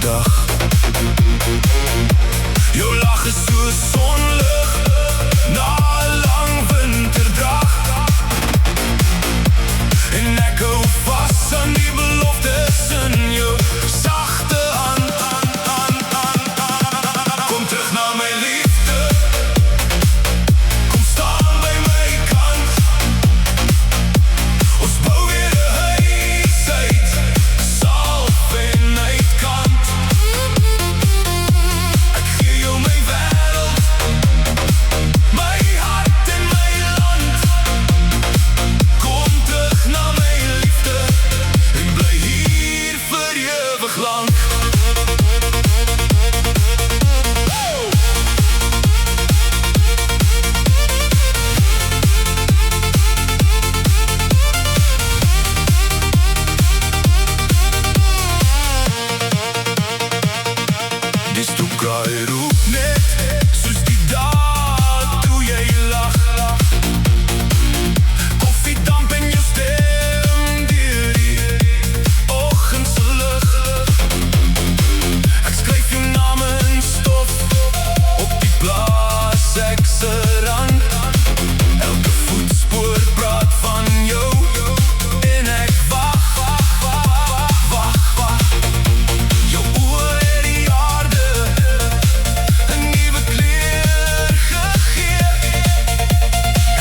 dag. Jou lach is soos sonlig na 'n lang winterdag. En ek hou vas aan die beloftes in jou sagte hand. Kom terug na my liefde, kom staan by my kant. Ons bou weer 'n huis uit salf en uitkant. Ek gee jou my wêreld, my hart en my land. Kom terug na my liefde en bly hier vir ewig lank. Die stoepkraai roep net soos die dag toe jy lag. Koffiedamp in jou stem deur die oggendse lig. Ek skryf jou naam in stof op die plaas ek se rand. Elke voetspoor praat van jou en ek wag. Jou oë het die aarde 'n nuwe kleur gegee.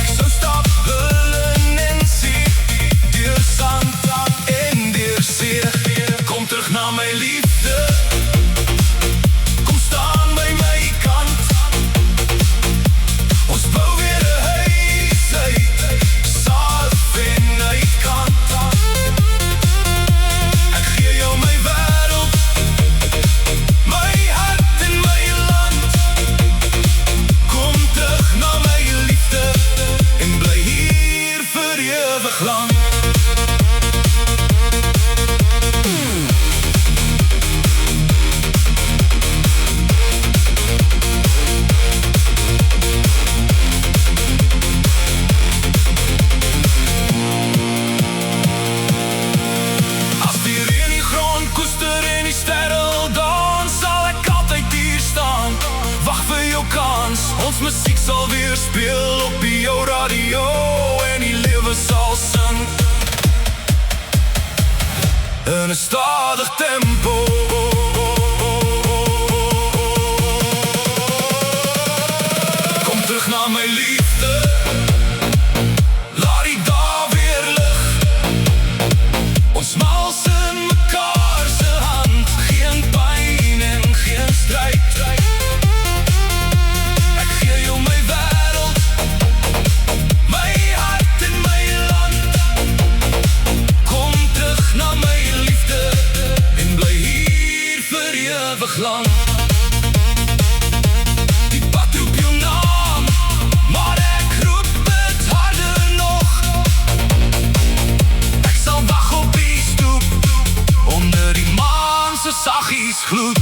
Ek sou stap hullen en sien deur sand en deur see. Kom terug na my liefde, kom staan by my kant. Ons bou weer 'n huis uit salf en uitkant. Ek gee jou my wêreld, my hart en my land. Kom terug na my liefde en bly hier vir ewig lank. As die reën die grond koester en die sterre al dans, sal ek altyd hier staan, wag vir jou kans. Ons musiek sal weer speel op jou radio en die lewe sal sing in 'n stadig tempo. Kom terug na my liefde, laat die dae weer lig. Ons mals in mekaar se hand, geen pyn en geen stryd. Ek gee jou my wêreld, my hart en my land. Kom terug na my liefde en bly hier vir ewig lank. Die pad roep jou naam, maar ek roep het harder nog. Ek sal wag op die stoep onder die maan se saggies gloed.